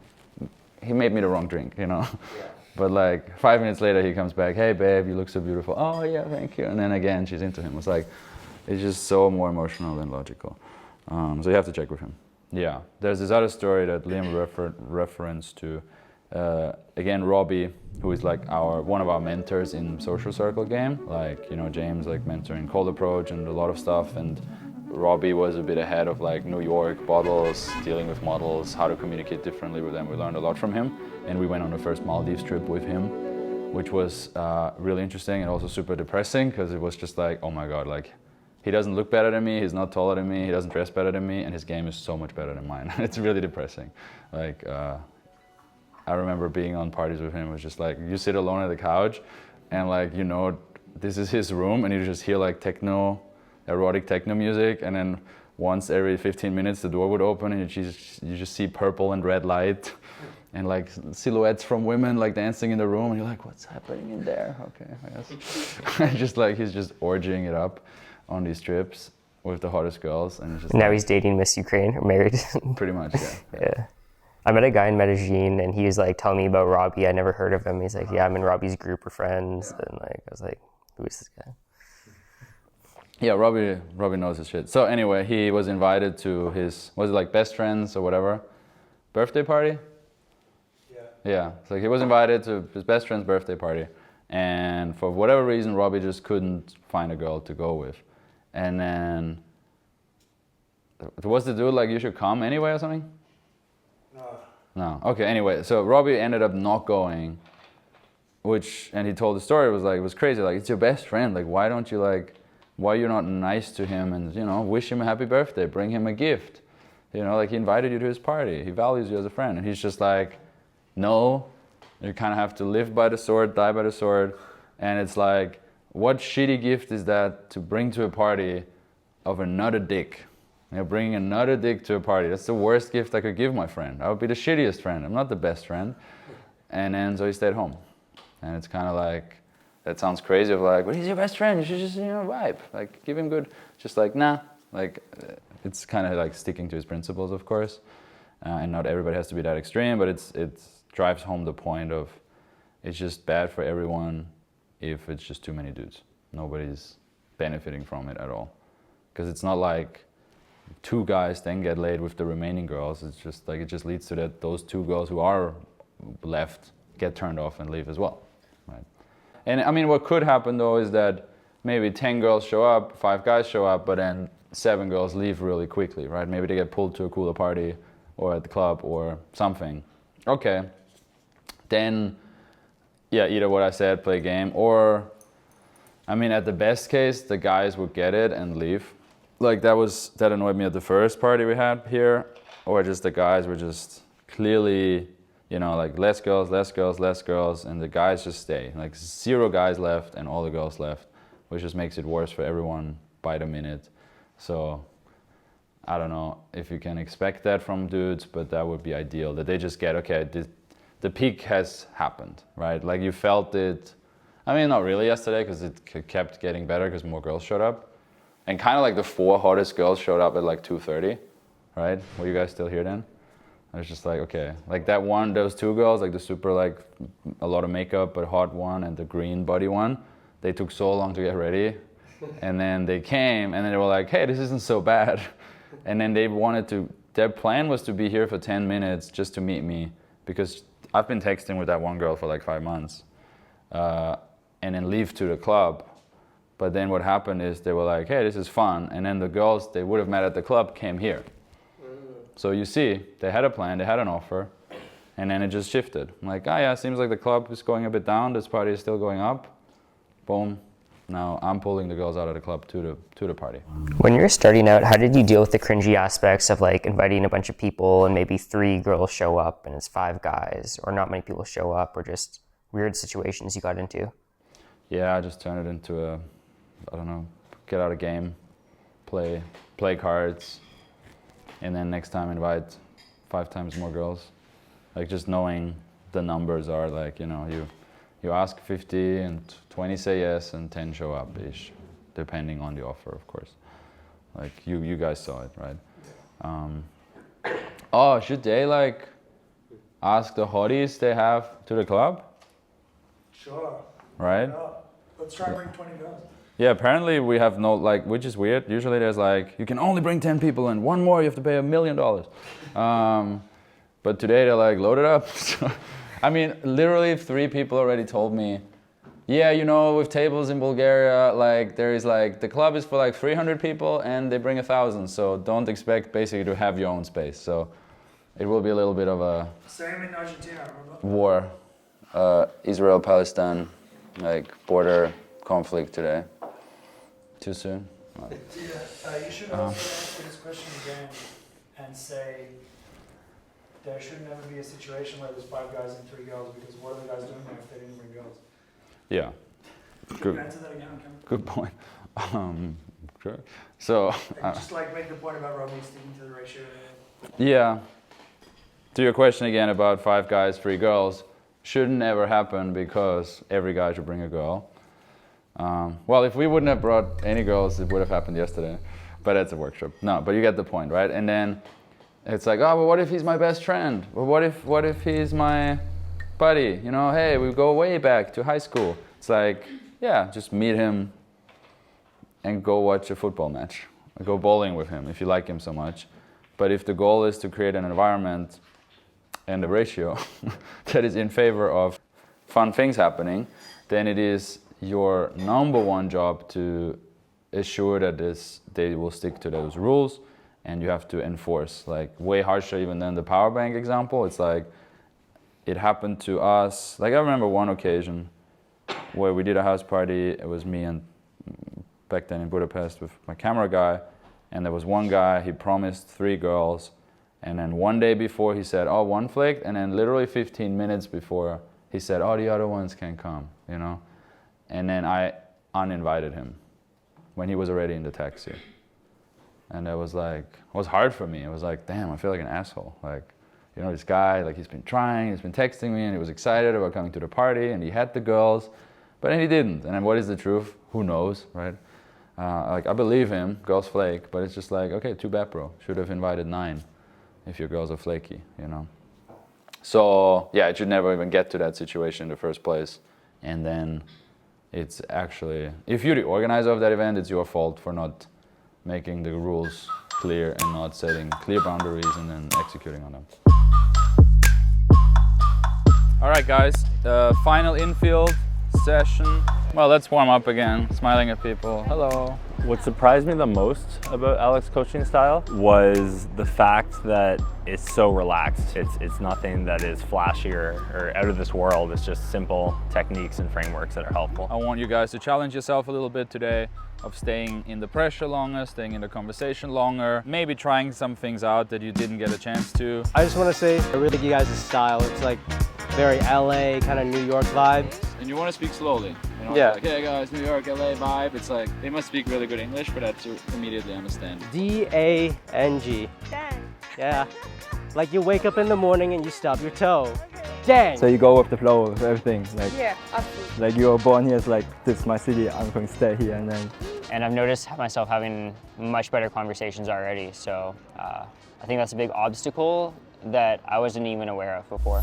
He made me the wrong drink, you know. Yeah. But like 5 minutes later, he comes back, hey babe, you look so beautiful. Oh yeah, thank you. And then again, she's into him. It's like, it's just so more emotional than logical. So you have to check with him. Yeah, there's this other story that Liam referenced to. Again, Robbie, who is like one of our mentors in social circle game. Like, you know, James like mentoring cold approach and a lot of stuff. And Robbie was a bit ahead of like New York bottles, dealing with models, how to communicate differently with them. We learned a lot from him, and we went on the first Maldives trip with him, which was really interesting and also super depressing because it was just like, oh my God, like he doesn't look better than me, he's not taller than me, he doesn't dress better than me, and his game is so much better than mine. It's really depressing. Like, I remember being on parties with him. It was just like, you sit alone at the couch and like, you know, this is his room and you just hear like erotic techno music, and then once every 15 minutes the door would open and you just see purple and red light and like silhouettes from women like dancing in the room, and you're like, what's happening in there? Okay, I guess. Just like he's just orgying it up on these trips with the hottest girls, and it's just now like, he's dating Miss Ukraine or married. Pretty much, yeah. Yeah. I met a guy in Medellin, and he was like telling me about Robbie. I never heard of him. He's like, yeah, I'm in Robbie's group of friends, and like I was like, who is this guy? Yeah, Robbie knows his shit. So anyway, he was invited to his, was it like best friends or whatever, birthday party? Yeah, so he was invited to his best friend's birthday party, and for whatever reason, Robbie just couldn't find a girl to go with. And then, was the dude like, you should come anyway or something? No. Okay, anyway, so Robbie ended up not going, and he told the story, it was crazy, like, it's your best friend, like, why you're not nice to him and, you know, wish him a happy birthday, bring him a gift. You know, like, he invited you to his party, he values you as a friend, and he's just like, no, you kind of have to live by the sword, die by the sword, and it's like, what shitty gift is that to bring to a party of another dick? You know, bringing another dick to a party, that's the worst gift I could give my friend. I would be the shittiest friend, I'm not the best friend. And then, so he stayed home. And it's kind of like, that sounds crazy of like, but he's your best friend, you should just, you know, vibe. Like, give him good, just like, nah. Like, it's kind of like sticking to his principles, of course. And not everybody has to be that extreme, but it drives home the point of, it's just bad for everyone if it's just too many dudes. Nobody's benefiting from it at all. Because it's not like 2 guys then get laid with the remaining girls. It's just like, it just leads to that those 2 girls who are left get turned off and leave as well. Right? And I mean, what could happen though is that maybe 10 girls show up, 5 guys show up, but then 7 girls leave really quickly, right? Maybe they get pulled to a cooler party or at the club or something. Okay, then, yeah, either what I said, play a game, or, I mean, at the best case, the guys would get it and leave. Like, that annoyed me at the first party we had here, or just the guys were just clearly, you know, like less girls, and the guys just stay. Like 0 guys left and all the girls left, which just makes it worse for everyone by the minute. So, I don't know if you can expect that from dudes, but that would be ideal, that they just get, okay, the peak has happened, right? Like you felt it, I mean, not really yesterday because it kept getting better because more girls showed up. And kind of like the 4 hottest girls showed up at like 2:30, right? Were you guys still here then? I was just like, okay, like those 2 girls, like the super like a lot of makeup but hot one and the green body one, they took so long to get ready. And then they came and then they were like, hey, this isn't so bad. And then their plan was to be here for 10 minutes just to meet me because I've been texting with that one girl for like 5 months and then leave to the club. But then what happened is they were like, hey, this is fun. And then the girls they would have met at the club came here. So you see, they had a plan, they had an offer, and then it just shifted. I'm like, oh yeah, seems like the club is going a bit down, this party is still going up. Boom. Now I'm pulling the girls out of the club to the party. When you were starting out, how did you deal with the cringy aspects of like inviting a bunch of people and maybe 3 girls show up and it's 5 guys, or not many people show up, or just weird situations you got into? Yeah, I just turned it into I don't know, get out a game, play cards, and then next time invite 5 times more girls. Like just knowing the numbers are like, you know, you ask 50 and 20 say yes and 10 show up ish, depending on the offer, of course. Like you guys saw it, right? Oh, should they like ask the hotties they have to the club? Sure. Right? Yeah. Let's try and bring 20 girls. Yeah, apparently we have no, like, which is weird. Usually there's like, you can only bring 10 people and 1 more you have to pay $1 million. But today they're like, load it up. So, I mean, literally 3 people already told me, yeah, you know, with tables in Bulgaria, like there is like, the club is for like 300 people and they bring 1,000. So don't expect basically to have your own space. So it will be a little bit of a Same in Argentina, remember? war, Israel-Palestine, like border conflict today. Too soon? You should also answer this question again and say there should never be a situation where there's 5 guys and 3 girls, because what are the guys doing there if they didn't bring girls? Yeah. Good. Answer that again, okay? Good point. Sure. So just like make the point about Robbie sticking to the ratio. Yeah. To your question again about 5 guys, 3 girls, shouldn't ever happen because every guy should bring a girl. Well, if we wouldn't have brought any girls, it would have happened yesterday. But it's a workshop. No, but you get the point, right? And then it's like, oh, but what if he's my best friend? Well, what if he's my buddy? You know, hey, we go way back to high school. It's like, yeah, just meet him and go watch a football match. Or go bowling with him if you like him so much. But if the goal is to create an environment and a ratio that is in favor of fun things happening, then it is your number 1 job to assure that they will stick to those rules, and you have to enforce, like way harsher even than the power bank example. It's like, it happened to us, like I remember one occasion where we did a house party. It was me and back then in Budapest with my camera guy, and there was one guy, he promised 3 girls, and then one day before he said, oh, 1 flaked, and then literally 15 minutes before he said, oh, the other ones can come, you know? And then I uninvited him when he was already in the taxi. And it was like, it was hard for me. It was like, damn, I feel like an asshole. Like, you know, this guy, like he's been trying, he's been texting me, and he was excited about coming to the party, and he had the girls, but then he didn't. And then what is the truth? Who knows, right? Like, I believe him, girls flake, but it's just like, okay, too bad, bro. Should have invited 9 if your girls are flaky, you know? So, yeah, it should never even get to that situation in the first place. And then it's actually, if you're the organizer of that event, it's your fault for not making the rules clear and not setting clear boundaries and then executing on them. All right, guys, final infield session. Well, let's warm up again, smiling at people. Hello. What surprised me the most about Alex's coaching style was the fact that it's so relaxed. It's nothing that is flashy or out of this world. It's just simple techniques and frameworks that are helpful. I want you guys to challenge yourself a little bit today of staying in the pressure longer, staying in the conversation longer, maybe trying some things out that you didn't get a chance to. I just want to say, I really like you guys' style. It's like very LA, kind of New York vibe. And you want to speak slowly. You know, yeah. Like, hey guys, New York, LA vibe. It's like, they must speak really good English, but that's immediately understand. D-A-N-G. Dan. Yeah. Like you wake up in the morning and you stub your toe. Dang. So you go with the flow of everything. Like, Yeah, absolutely. like you were born here, it's like, this is my city, I'm going to stay here, and then... And I've noticed myself having much better conversations already, so I think that's a big obstacle that I wasn't even aware of before.